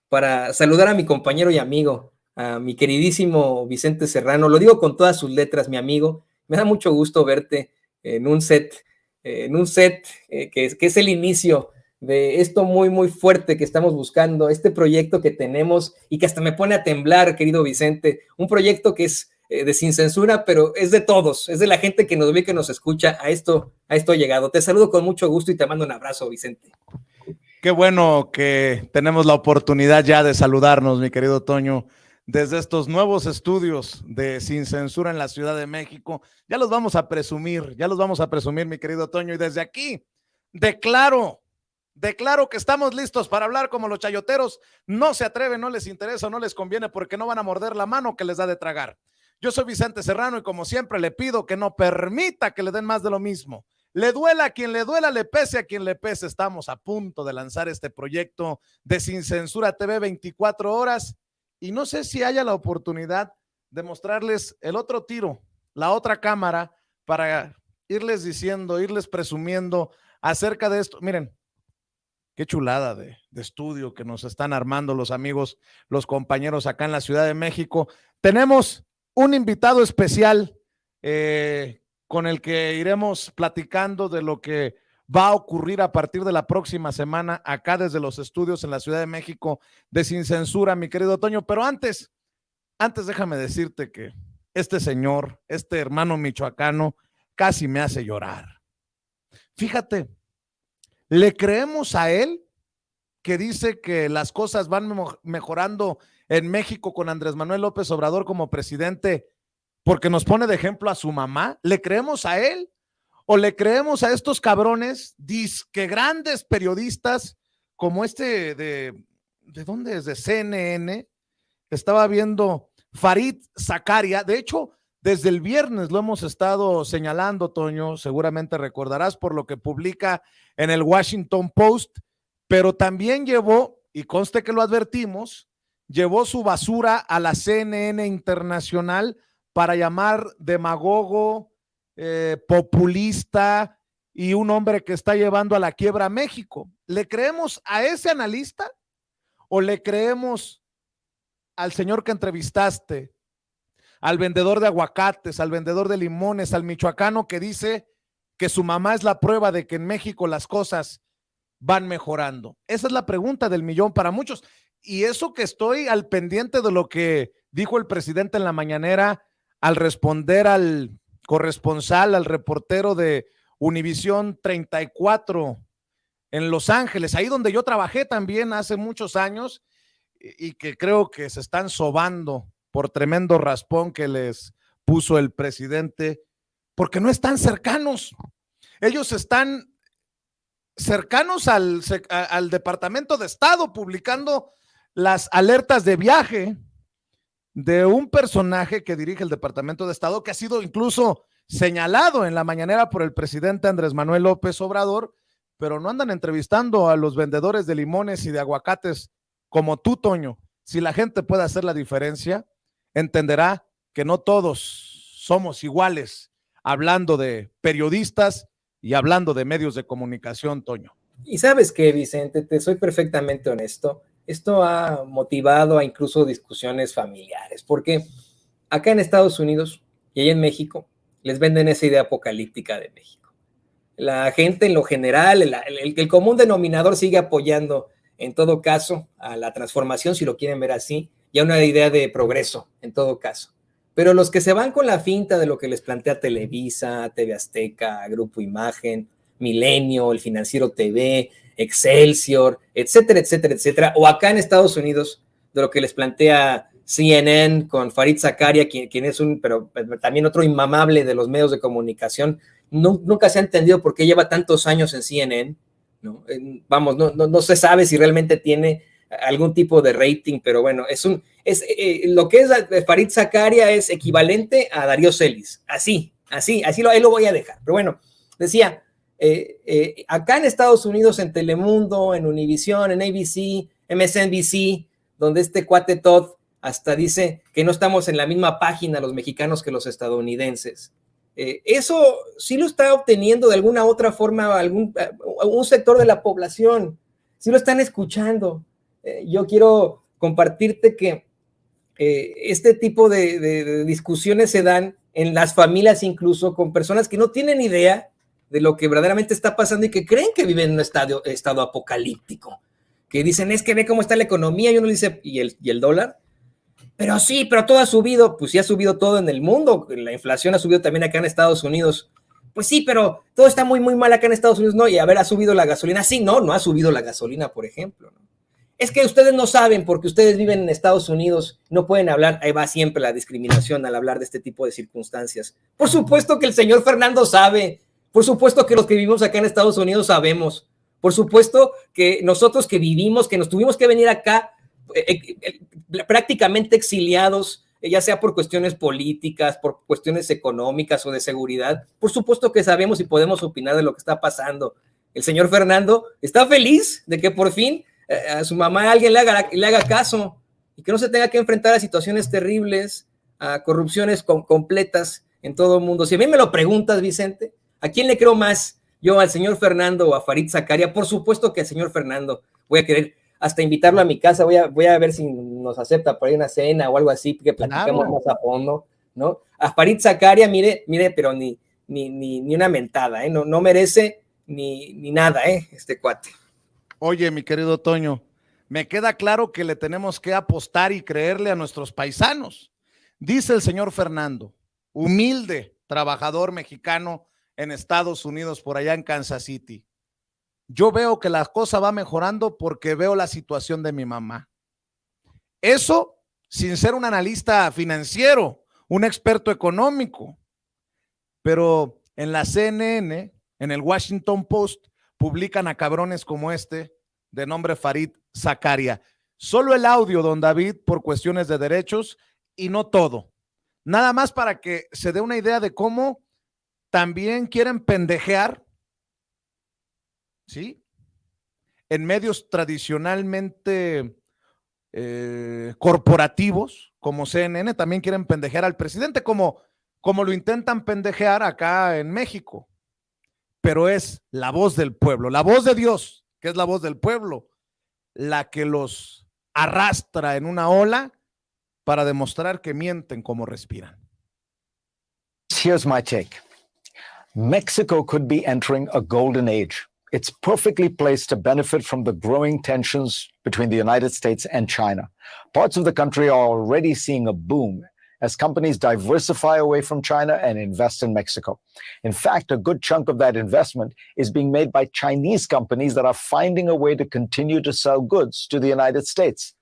para saludar a mi compañero y amigo, a mi queridísimo Vicente Serrano. Lo digo con todas sus letras, mi amigo. Me da mucho gusto verte en un set, que es el inicio de esto muy, muy fuerte que estamos buscando, este proyecto que tenemos y que hasta me pone a temblar, querido Vicente, un proyecto que es de Sin Censura, pero es de todos, es de la gente que nos ve, que nos escucha, a esto ha llegado. Te saludo con mucho gusto y te mando un abrazo, Vicente. Qué bueno que tenemos la oportunidad ya de saludarnos, mi querido Toño, desde estos nuevos estudios de Sin Censura en la Ciudad de México. Ya los vamos a presumir, mi querido Toño, y desde aquí declaro que estamos listos para hablar como los chayoteros. No se atreven, no les interesa, no les conviene, porque no van a morder la mano que les da de tragar. Yo soy Vicente Serrano y como siempre le pido que no permita que le den más de lo mismo. Le duela a quien le duela, le pese a quien le pese. Estamos a punto de lanzar este proyecto de Sin Censura TV 24 horas y no sé si haya la oportunidad de mostrarles el otro tiro, la otra cámara, para irles diciendo, irles presumiendo acerca de esto. Miren, qué chulada de estudio que nos están armando los amigos, los compañeros acá en la Ciudad de México. Tenemos un invitado especial con el que iremos platicando de lo que va a ocurrir a partir de la próxima semana acá desde los estudios en la Ciudad de México de Sin Censura, mi querido Toño. Pero antes déjame decirte que este señor, este hermano michoacano, casi me hace llorar. Fíjate, le creemos a él que dice que las cosas van mejorando en México con Andrés Manuel López Obrador como presidente porque nos pone de ejemplo a su mamá. ¿Le creemos a él o le creemos a estos cabrones disque grandes periodistas como ¿de dónde es? De CNN. Estaba viendo Farid Zakaria. De hecho, desde el viernes lo hemos estado señalando, Toño, seguramente recordarás por lo que publica en el Washington Post, pero también llevó, y conste que lo advertimos, llevó su basura a la CNN Internacional para llamar demagogo, populista y un hombre que está llevando a la quiebra a México. ¿Le creemos a ese analista o le creemos al señor que entrevistaste, al vendedor de aguacates, al vendedor de limones, al michoacano que dice que su mamá es la prueba de que en México las cosas van mejorando? Esa es la pregunta del millón para muchos. Y eso que estoy al pendiente de lo que dijo el presidente en la mañanera al responder al corresponsal, al reportero de Univisión 34 en Los Ángeles, ahí donde yo trabajé también hace muchos años, y que creo que se están sobando por tremendo raspón que les puso el presidente, porque no están cercanos. Ellos están cercanos al Departamento de Estado, publicando las alertas de viaje de un personaje que dirige el Departamento de Estado, que ha sido incluso señalado en la mañanera por el presidente Andrés Manuel López Obrador, pero no andan entrevistando a los vendedores de limones y de aguacates como tú, Toño. Si la gente puede hacer la diferencia, entenderá que no todos somos iguales, hablando de periodistas y hablando de medios de comunicación, Toño. Y sabes qué, Vicente, te soy perfectamente honesto. Esto ha motivado a incluso discusiones familiares, porque acá en Estados Unidos y allá en México les venden esa idea apocalíptica de México. La gente en lo general, el común denominador sigue apoyando en todo caso a la transformación, si lo quieren ver así, y a una idea de progreso en todo caso. Pero los que se van con la finta de lo que les plantea Televisa, TV Azteca, Grupo Imagen, Milenio, El Financiero TV, Excelsior, etcétera, etcétera, etcétera, o acá en Estados Unidos, de lo que les plantea CNN con Farid Zakaria, quien es pero también otro inmamable de los medios de comunicación. Nunca se ha entendido por qué lleva tantos años en CNN, ¿no? Vamos, no se sabe si realmente tiene algún tipo de rating, pero bueno, lo que es Farid Zakaria es equivalente a Darío Celis, así ahí lo voy a dejar. Pero bueno, decía, acá en Estados Unidos, en Telemundo, en Univisión, en ABC, MSNBC, donde este cuate Todd hasta dice que no estamos en la misma página los mexicanos que los estadounidenses. Eso sí lo está obteniendo de alguna otra forma un sector de la población, sí lo están escuchando. yo quiero compartirte que este tipo de discusiones se dan en las familias, incluso con personas que no tienen idea de lo que verdaderamente está pasando y que creen que viven en un estado apocalíptico, que dicen, es que ve cómo está la economía, y uno dice, ¿y el dólar? Pero sí, pero todo ha subido. Pues sí ha subido todo en el mundo, la inflación ha subido también acá en Estados Unidos. Pues sí, pero todo está muy, muy mal acá en Estados Unidos, ¿no? Y a ver, ¿ha subido la gasolina? Sí, no ha subido la gasolina, por ejemplo, ¿no? Es que ustedes no saben porque ustedes viven en Estados Unidos, no pueden hablar, ahí va siempre la discriminación al hablar de este tipo de circunstancias. Por supuesto que el señor Fernando sabe, por supuesto que los que vivimos acá en Estados Unidos sabemos, por supuesto que nosotros que vivimos, que nos tuvimos que venir acá prácticamente exiliados, ya sea por cuestiones políticas, por cuestiones económicas o de seguridad, por supuesto que sabemos y podemos opinar de lo que está pasando. El señor Fernando está feliz de que por fin a su mamá alguien le haga caso y que no se tenga que enfrentar a situaciones terribles, a corrupciones completas en todo el mundo. Si a mí me lo preguntas, Vicente, ¿a quién le creo más? ¿Yo al señor Fernando o a Farid Zakaria? Por supuesto que al señor Fernando. Voy a querer hasta invitarlo a mi casa, voy a ver si nos acepta por ahí una cena o algo así, que platiquemos más a fondo, ¿no? A Farid Zakaria, mire, pero ni una mentada, ¿eh? No merece ni nada, este cuate. Oye, mi querido Toño, me queda claro que le tenemos que apostar y creerle a nuestros paisanos. Dice el señor Fernando, humilde trabajador mexicano en Estados Unidos, por allá en Kansas City. Yo veo que la cosa va mejorando porque veo la situación de mi mamá. Eso sin ser un analista financiero, un experto económico. Pero en la CNN, en el Washington Post, publican a cabrones como este, de nombre Farid Zakaria. Solo el audio, don David, por cuestiones de derechos, y no todo. Nada más para que se dé una idea de cómo también quieren pendejear, ¿sí? En medios tradicionalmente corporativos, como CNN, también quieren pendejear al presidente, como lo intentan pendejear acá en México. Pero es la voz del pueblo, la voz de Dios, que es la voz del pueblo, la que los arrastra en una ola para demostrar que mienten como respiran. Here's my take. Mexico could be entering a golden age. It's perfectly placed to benefit from the growing tensions between the United States and China. Parts of the country are already seeing a boom as companies diversify away from China and invest in Mexico. In fact, a good chunk of that investment is being made by Chinese companies that are finding a way to continue to sell goods to the United States.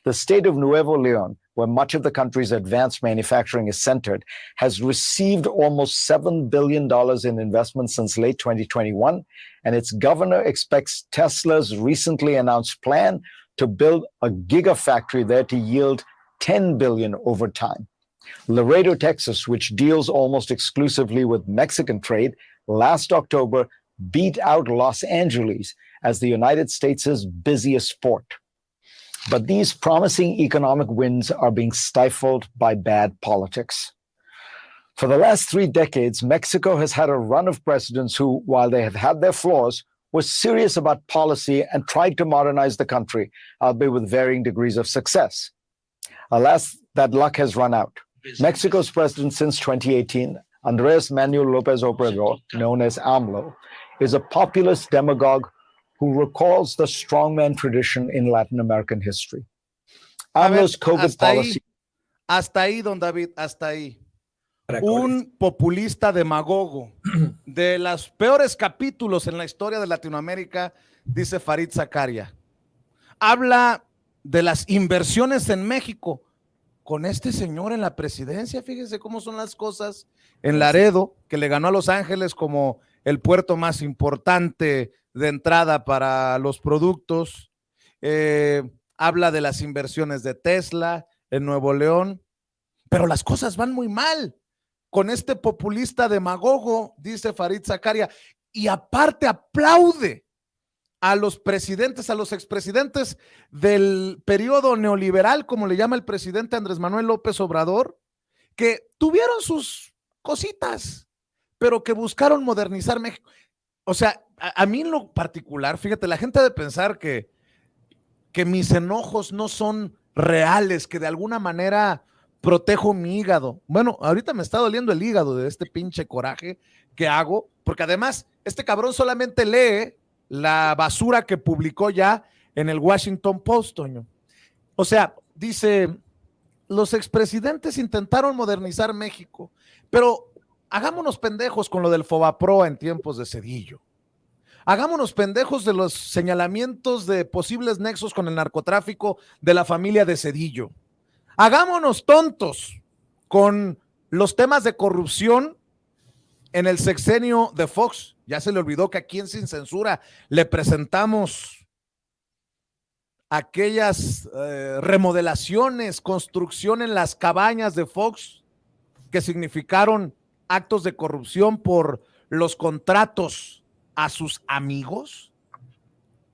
The state of Nuevo León, where much of the country's advanced manufacturing is centered, has received almost $7 billion in investment since late 2021, and its governor expects Tesla's recently announced plan to build a gigafactory there to yield $10 billion over time. Laredo, Texas, which deals almost exclusively with Mexican trade, last October beat out Los Angeles as the United States' busiest port. But these promising economic wins are being stifled by bad politics. For the last 3 decades, Mexico has had a run of presidents who, while they have had their flaws, were serious about policy and tried to modernize the country, albeit with varying degrees of success. Alas, that luck has run out. Mexico's president since 2018, Andrés Manuel López Obrador, known as AMLO, is a populist demagogue who recalls the strongman tradition in Latin American history. AMLO's COVID policy. Hasta ahí, don David, hasta ahí. Un populista demagogo de los peores capítulos en la historia de Latinoamérica, dice Farid Zakaria. Habla de las inversiones en México con este señor en la presidencia. Fíjese cómo son las cosas. En Laredo, que le ganó a Los Ángeles como el puerto más importante de entrada para los productos. Habla de las inversiones de Tesla en Nuevo León, pero las cosas van muy mal con este populista demagogo, dice Farid Zakaria, y aparte aplaude a los presidentes, a los expresidentes del periodo neoliberal, como le llama el presidente Andrés Manuel López Obrador, que tuvieron sus cositas, pero que buscaron modernizar México. O sea, a mí en lo particular, fíjate, la gente ha de pensar que que mis enojos no son reales, que de alguna manera protejo mi hígado. Bueno, ahorita me está doliendo el hígado de este pinche coraje que hago, porque además este cabrón solamente lee la basura que publicó ya en el Washington Post, Toño. O sea, dice, los expresidentes intentaron modernizar México, pero hagámonos pendejos con lo del Fobaproa en tiempos de Zedillo. Hagámonos pendejos de los señalamientos de posibles nexos con el narcotráfico de la familia de Zedillo. Hagámonos tontos con los temas de corrupción en el sexenio de Fox. Ya se le olvidó que aquí en Sin Censura le presentamos aquellas remodelaciones, construcción en las cabañas de Fox que significaron actos de corrupción por los contratos a sus amigos.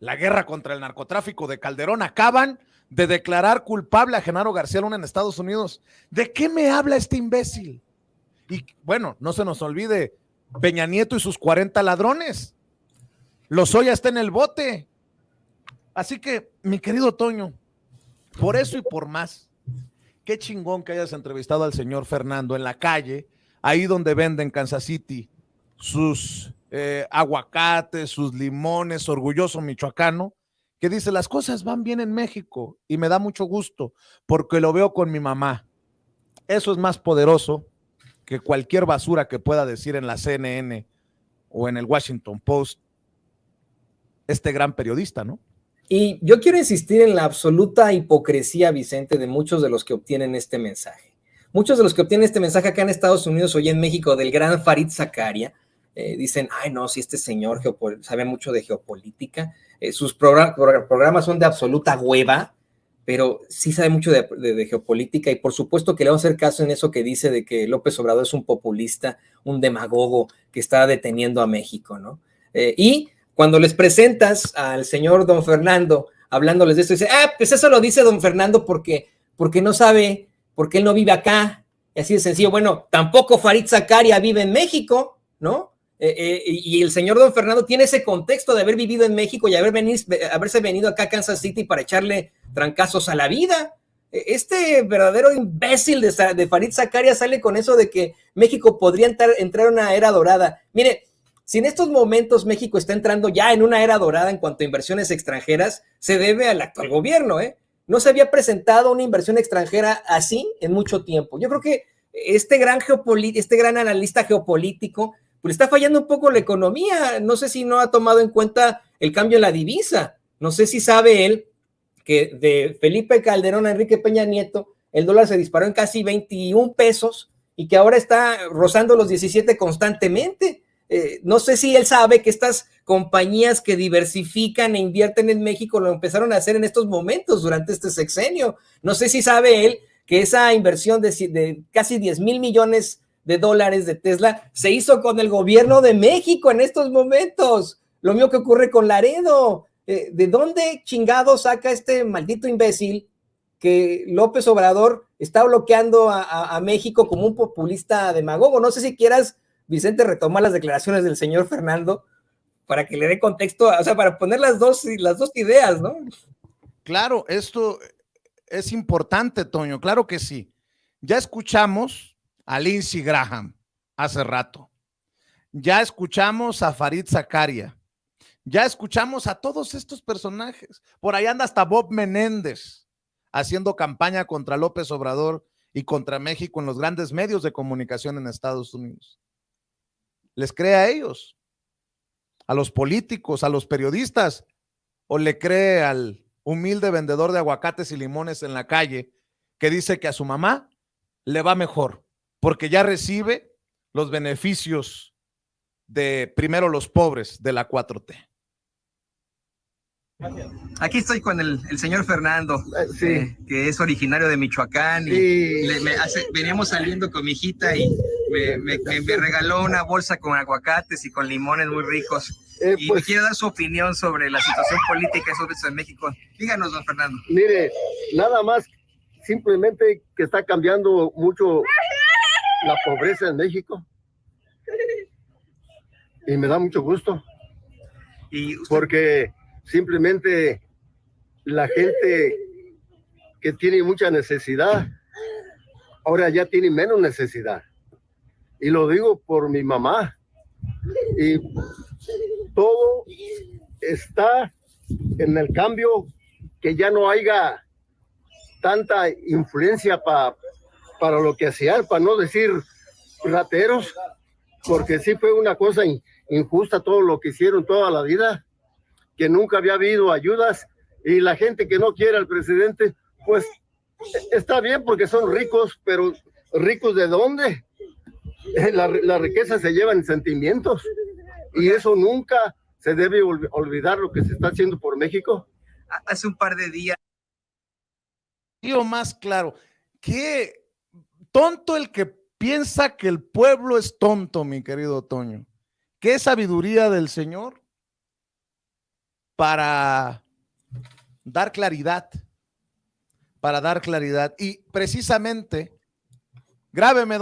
La guerra contra el narcotráfico de Calderón. Acaban de declarar culpable a Genaro García Luna en Estados Unidos. ¿De qué me habla este imbécil? Y bueno, no se nos olvide Peña Nieto y sus 40 ladrones. Lozoya está en el bote. Así que, mi querido Toño, por eso y por más, qué chingón que hayas entrevistado al señor Fernando en la calle, ahí donde venden Kansas City sus aguacates, sus limones, orgulloso michoacano, que dice, las cosas van bien en México y me da mucho gusto porque lo veo con mi mamá. Eso es más poderoso que cualquier basura que pueda decir en la CNN o en el Washington Post este gran periodista, ¿no? Y yo quiero insistir en la absoluta hipocresía, Vicente, de muchos de los que obtienen este mensaje. Muchos de los que obtienen este mensaje acá en Estados Unidos o en México del gran Farid Zakaria, dicen, ay no, si este señor sabe mucho de geopolítica, sus programas son de absoluta hueva, pero sí sabe mucho de geopolítica y por supuesto que le vamos a hacer caso en eso que dice de que López Obrador es un populista, un demagogo que está deteniendo a México, ¿no? Y cuando les presentas al señor don Fernando hablándoles de esto, dice, pues eso lo dice don Fernando porque no sabe, porque él no vive acá, y así de sencillo. Bueno, tampoco Farid Zakaria vive en México, ¿no? Y el señor don Fernando tiene ese contexto de haber vivido en México y haberse venido acá a Kansas City para echarle trancazos a la vida. Este verdadero imbécil de Farid Zakaria sale con eso de que México podría entrar en una era dorada. Mire, si en estos momentos México está entrando ya en una era dorada en cuanto a inversiones extranjeras, se debe al actual gobierno, ¿eh? No se había presentado una inversión extranjera así en mucho tiempo. Yo creo que este gran analista geopolítico pues está fallando un poco la economía. No sé si no ha tomado en cuenta el cambio en la divisa. No sé si sabe él que de Felipe Calderón a Enrique Peña Nieto, el dólar se disparó en casi 21 pesos y que ahora está rozando los 17 constantemente. No sé si él sabe que estas compañías que diversifican e invierten en México lo empezaron a hacer en estos momentos durante este sexenio. No sé si sabe él que esa inversión de casi 10,000 millones de dólares de Tesla se hizo con el gobierno de México en estos momentos. Lo mismo que ocurre con Laredo. ¿De dónde chingado saca este maldito imbécil que López Obrador está bloqueando a México como un populista demagogo? No sé si quieras, Vicente, retomar las declaraciones del señor Fernando para que le dé contexto, o sea, para poner las dos ideas, ¿no? Claro, esto es importante, Toño, claro que sí. Ya escuchamos a Lindsey Graham hace rato. Ya escuchamos a Farid Zakaria. Ya escuchamos a todos estos personajes. Por ahí anda hasta Bob Menéndez haciendo campaña contra López Obrador y contra México en los grandes medios de comunicación en Estados Unidos. ¿Les cree a ellos? ¿A los políticos, a los periodistas? ¿O le cree al humilde vendedor de aguacates y limones en la calle que dice que a su mamá le va mejor porque ya recibe los beneficios de primero los pobres de la 4T? Aquí estoy con el señor Fernando, sí. Que es originario de Michoacán, Sí. y veníamos saliendo con mi hijita y me regaló una bolsa con aguacates y con limones muy ricos. Y me quiere dar su opinión sobre la situación política en México. Díganos, don Fernando. Mire, nada más, simplemente que está cambiando mucho la pobreza en México. Y me da mucho gusto. Y usted... Porque simplemente la gente que tiene mucha necesidad, ahora ya tiene menos necesidad. Y lo digo por mi mamá. Y todo está en el cambio, que ya no haya tanta influencia para lo que hacían, para no decir rateros, porque sí fue una cosa injusta todo lo que hicieron toda la vida, que nunca había habido ayudas, y la gente que no quiere al presidente, pues está bien porque son ricos, pero ¿ricos de dónde? La riqueza se lleva en sentimientos, y eso nunca se debe olvidar lo que se está haciendo por México. Hace un par de días. Digo más claro, qué tonto el que piensa que el pueblo es tonto, mi querido Toño. Qué sabiduría del Señor para dar claridad, y precisamente, grábeme